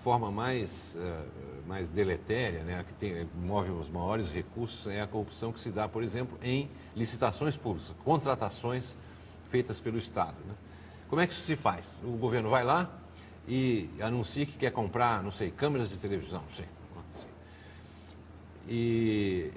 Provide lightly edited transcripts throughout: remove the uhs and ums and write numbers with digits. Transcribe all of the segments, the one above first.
forma mais deletéria, né, a que move os maiores recursos, é a corrupção que se dá, por exemplo, em licitações públicas, contratações feitas pelo Estado. Né? Como é que isso se faz? O governo vai lá e anuncia que quer comprar, não sei, câmeras de televisão, não sei. E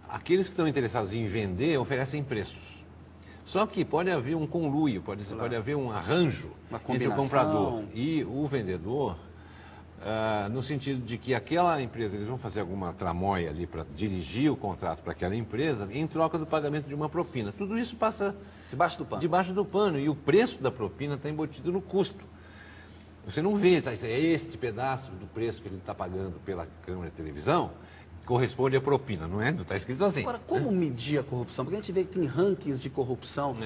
aqueles que estão interessados em vender oferecem preços. Só que pode haver um conluio, pode haver um arranjo entre o comprador e o vendedor, no sentido de que aquela empresa, eles vão fazer alguma tramóia ali para dirigir o contrato para aquela empresa em troca do pagamento de uma propina. Tudo isso passa debaixo do pano. Debaixo do pano, e o preço da propina está embutido no custo. Você não vê, é este pedaço do preço que ele está pagando pela câmera de televisão corresponde à propina, não é? Não está escrito assim. Agora, como medir a corrupção? Porque a gente vê que tem rankings de corrupção.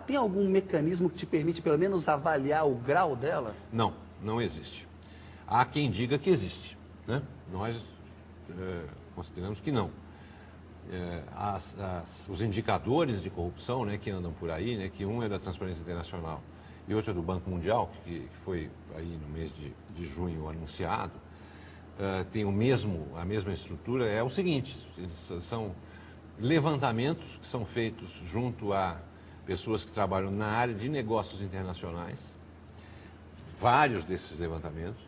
Tem algum mecanismo que te permite, pelo menos, avaliar o grau dela? Não, não existe. Há quem diga que existe, né? Nós consideramos que não. Os indicadores de corrupção, né, que andam por aí, né, que um é da Transparência Internacional e outro é do Banco Mundial, que foi aí no mês de junho anunciado, tem a mesma estrutura, é o seguinte: são levantamentos que são feitos junto a pessoas que trabalham na área de negócios internacionais, vários desses levantamentos,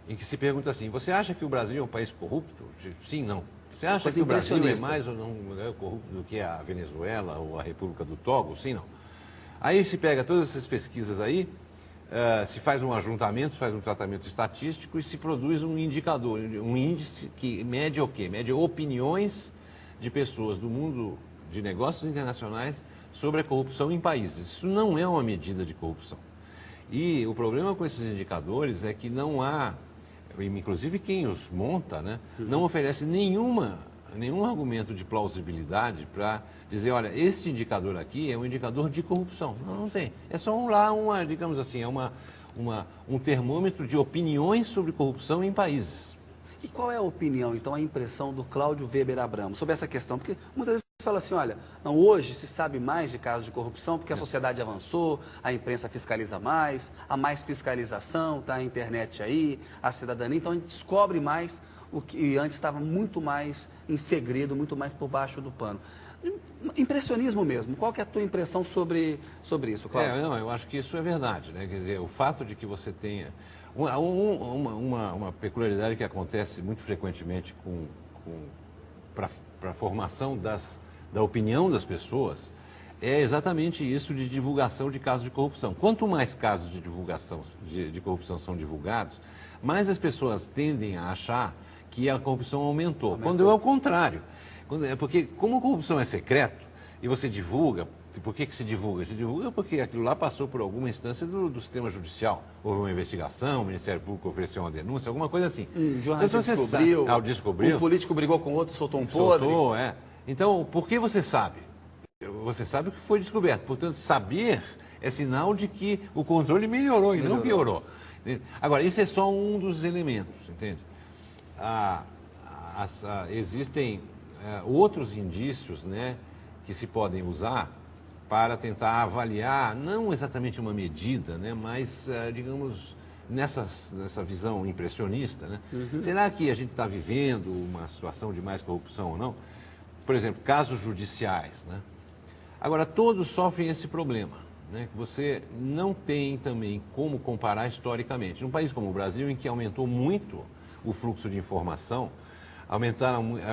em que se pergunta assim: você acha que o Brasil é um país corrupto? Sim, não. Você acha que o Brasil é mais ou não corrupto do que a Venezuela ou a República do Togo? Sim, não. Aí se pega todas essas pesquisas aí, se faz um ajuntamento, se faz um tratamento estatístico e se produz um indicador, um índice que mede o quê? Mede opiniões de pessoas do mundo de negócios internacionais sobre a corrupção em países. Isso não é uma medida de corrupção. E o problema com esses indicadores é que não há, inclusive quem os monta, né, não oferece nenhum argumento de plausibilidade para dizer, olha, este indicador aqui é um indicador de corrupção. Não tem. É só digamos assim, um termômetro de opiniões sobre corrupção em países. E qual é a opinião, então, a impressão do Cláudio Weber Abramo sobre essa questão? Porque muitas vezes você fala assim, olha, não, hoje se sabe mais de casos de corrupção porque a sociedade avançou, a imprensa fiscaliza mais, há mais fiscalização, está a internet aí, a cidadania, então a gente descobre mais o que antes estava muito mais em segredo, muito mais por baixo do pano. Impressionismo mesmo. Qual que é a tua impressão sobre isso, Cláudio? Não, eu acho que isso é verdade, né? Quer dizer, o fato de que você tenha uma peculiaridade que acontece muito frequentemente para a formação da opinião das pessoas é exatamente isso de divulgação de casos de corrupção. Quanto mais casos de divulgação de corrupção são divulgados, mais as pessoas tendem a achar que a corrupção aumentou. Quando é o contrário. Porque como a corrupção é secreto e você divulga, por que se divulga? Se divulga porque aquilo lá passou por alguma instância do sistema judicial. Houve uma investigação, o Ministério Público ofereceu uma denúncia, alguma coisa assim. Jornalista descobriu, um político brigou com outro, soltou um podre. Então, por que você sabe? Você sabe o que foi descoberto. Portanto, saber é sinal de que o controle melhorou e não piorou. Agora, isso é só um dos elementos, entende? Existem outros indícios, né, que se podem usar para tentar avaliar, não exatamente uma medida, né, mas, digamos, nessa visão impressionista, né? Será que a gente está vivendo uma situação de mais corrupção ou não? Por exemplo, casos judiciais, né? Agora, todos sofrem esse problema, né, que você não tem também como comparar historicamente. Num país como o Brasil, em que aumentou muito o fluxo de informação,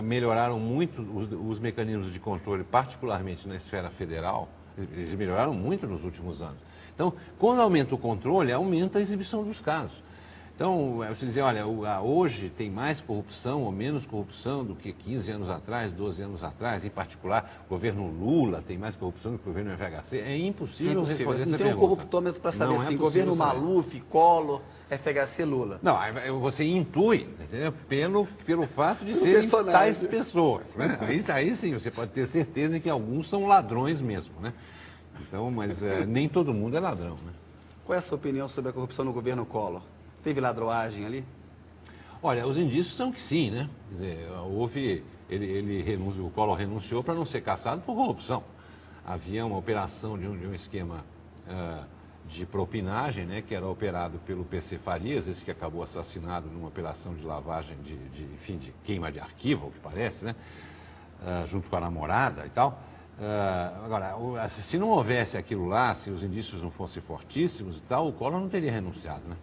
melhoraram muito os mecanismos de controle, particularmente na esfera federal, eles melhoraram muito nos últimos anos. Então, quando aumenta o controle, aumenta a exibição dos casos. Então, você dizer, olha, hoje tem mais corrupção ou menos corrupção do que 15 anos atrás, 12 anos atrás, em particular, o governo Lula tem mais corrupção do que o governo FHC, é impossível responder essa pergunta. Não tem um corruptômetro para saber assim, governo Maluf, Collor, FHC, Lula. Não, você intui, entendeu? Pelo fato de serem tais pessoas. Né? Aí sim, você pode ter certeza que alguns são ladrões mesmo, né? Então, mas nem todo mundo é ladrão, né? Qual é a sua opinião sobre a corrupção no governo Collor? Teve ladroagem ali? Olha, os indícios são que sim, né? Quer dizer, o Collor renunciou para não ser caçado por corrupção. Havia uma operação de um esquema de propinagem, né, que era operado pelo PC Farias, esse que acabou assassinado numa operação de lavagem, enfim, de queima de arquivo, ao que parece, né, junto com a namorada e tal. Agora, se não houvesse aquilo lá, se os indícios não fossem fortíssimos e tal, o Collor não teria renunciado, né?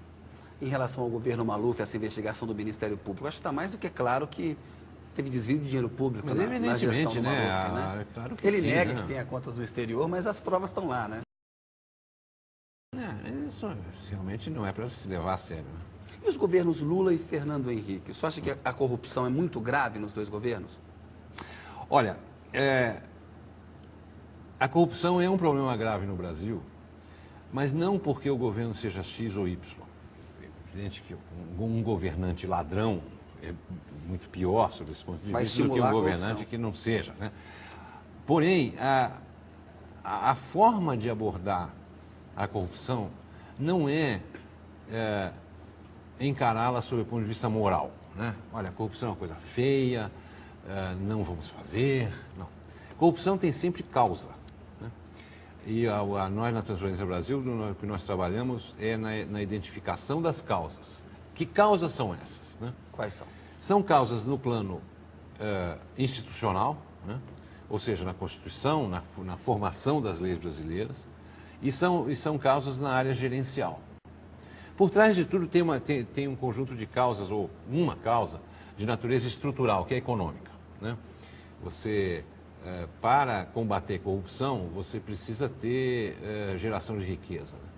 Em relação ao governo Maluf, essa investigação do Ministério Público, acho que está mais do que claro que teve desvio de dinheiro público na gestão do Maluf, né? Claro que ele sim, nega né? que tenha contas no exterior, mas as provas estão lá, né? Isso realmente não é para se levar a sério, né? E os governos Lula e Fernando Henrique? Você acha que a corrupção é muito grave nos dois governos? Olha, a corrupção é um problema grave no Brasil, mas não porque o governo seja X ou Y. É evidente que um governante ladrão é muito pior, sob esse ponto de vista, do que um governante que não seja, né? Porém, a forma de abordar a corrupção não é encará-la sob o ponto de vista moral, né? Olha, a corrupção é uma coisa feia, não vamos fazer, não. Corrupção tem sempre causa, né? E nós na Transparência Brasil, o que nós trabalhamos é na identificação das causas. Que causas são essas, né? Quais são? São causas no plano institucional, né? Ou seja, na Constituição, na formação das leis brasileiras, e são causas na área gerencial. Por trás de tudo tem um conjunto de causas, ou uma causa, de natureza estrutural, que é econômica, né? Para combater corrupção, você precisa ter geração de riqueza, né?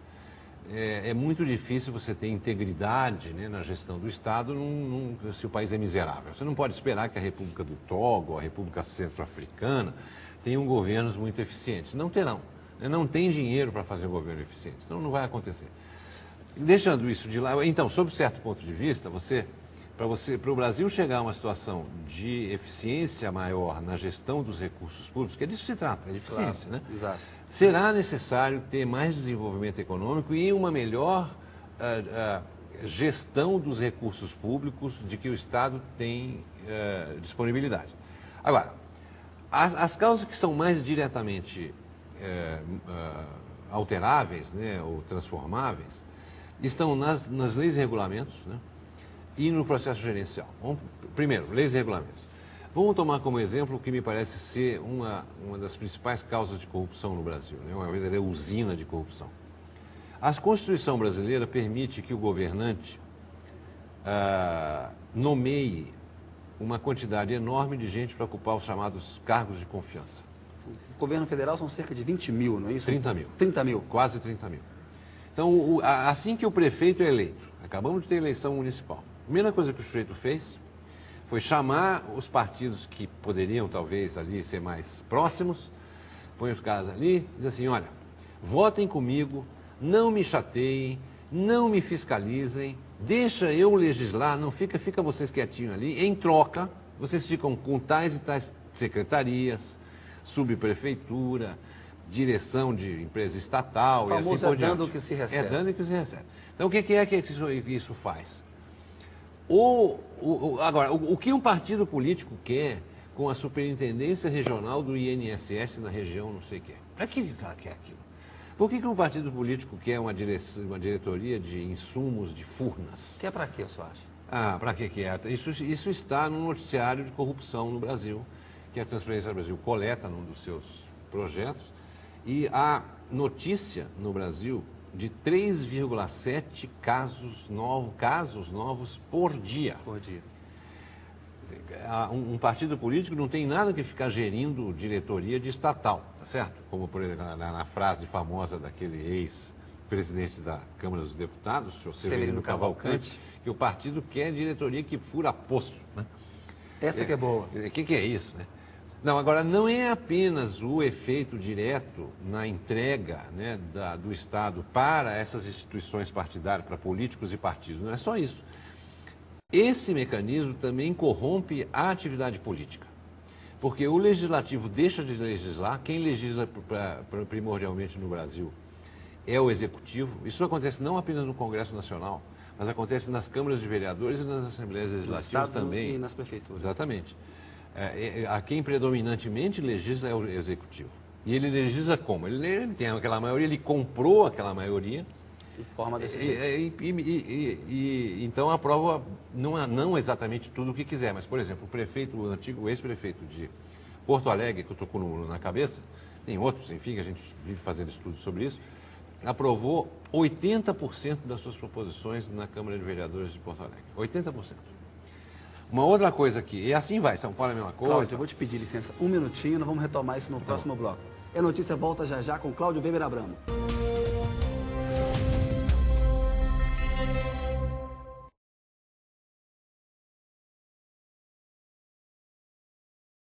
É muito difícil você ter integridade, né, na gestão do Estado se o país é miserável. Você não pode esperar que a República do Togo, a República Centro-Africana tenham governos muito eficientes. Não terão. Não tem dinheiro para fazer um governo eficiente, então não vai acontecer. Deixando isso de lado, então, sob certo ponto de vista, para o Brasil chegar a uma situação de eficiência maior na gestão dos recursos públicos, que é disso que se trata, é de eficiência, claro, né? Exato. Será necessário ter mais desenvolvimento econômico e uma melhor gestão dos recursos públicos de que o Estado tem disponibilidade. Agora, as causas que são mais diretamente alteráveis, né, ou transformáveis, estão nas leis e regulamentos, né, e no processo gerencial. Primeiro, leis e regulamentos. Vamos tomar como exemplo o que me parece ser uma das principais causas de corrupção no Brasil, né, uma verdadeira usina de corrupção. A Constituição brasileira permite que o governante nomeie uma quantidade enorme de gente para ocupar os chamados cargos de confiança. O governo federal são cerca de 20 mil, não é isso? 30 mil. 30 mil. Quase 30 mil. Então, assim que o prefeito é eleito, acabamos de ter eleição municipal, a primeira coisa que o sujeito fez foi chamar os partidos que poderiam, talvez, ali ser mais próximos, põe os caras ali, diz assim, olha, votem comigo, não me chateiem, não me fiscalizem, deixa eu legislar, não fica vocês quietinhos ali, em troca, vocês ficam com tais e tais secretarias, subprefeitura, direção de empresa estatal e assim por diante. É dando o que se recebe. É dando o que se recebe. Então, o que é que isso faz? Agora, o que um partido político quer com a superintendência regional do INSS na região não sei o quê? Para que o cara quer aquilo? Por que um partido político quer uma diretoria de insumos de Furnas? Que é para quê, você acha? Para que é? Isso está no noticiário de corrupção no Brasil, que a Transparência Brasil coleta num dos seus projetos, e há notícia no Brasil de 3,7 casos novos por dia. Por dia. Um partido político não tem nada que ficar gerindo diretoria de estatal, tá certo? Como, por exemplo, na frase famosa daquele ex-presidente da Câmara dos Deputados, o senhor Severino Cavalcante, que o partido quer diretoria que fura poço, né? Essa que é boa. O que é isso, né? Não, agora, não é apenas o efeito direto na entrega, né, do Estado para essas instituições partidárias, para políticos e partidos, não é só isso. Esse mecanismo também corrompe a atividade política, porque o legislativo deixa de legislar, quem legisla primordialmente no Brasil é o executivo. Isso acontece não apenas no Congresso Nacional, mas acontece nas câmaras de vereadores e nas assembleias legislativas também. E nas prefeituras. Exatamente. A quem predominantemente legisla é o executivo. E ele legisla como? Ele tem aquela maioria, ele comprou aquela maioria. De forma desse jeito. Então aprova não exatamente tudo o que quiser, mas, por exemplo, o ex-prefeito de Porto Alegre, que eu estou com na cabeça, tem outros, enfim, que a gente vive fazendo estudos sobre isso, aprovou 80% das suas proposições na Câmara de Vereadores de Porto Alegre. 80%. Uma outra coisa aqui, e assim vai, São Paulo é a mesma coisa. Cláudio, eu vou te pedir licença um minutinho, nós vamos retomar isso no próximo bloco. E a notícia volta já já com Cláudio Weber Abramo.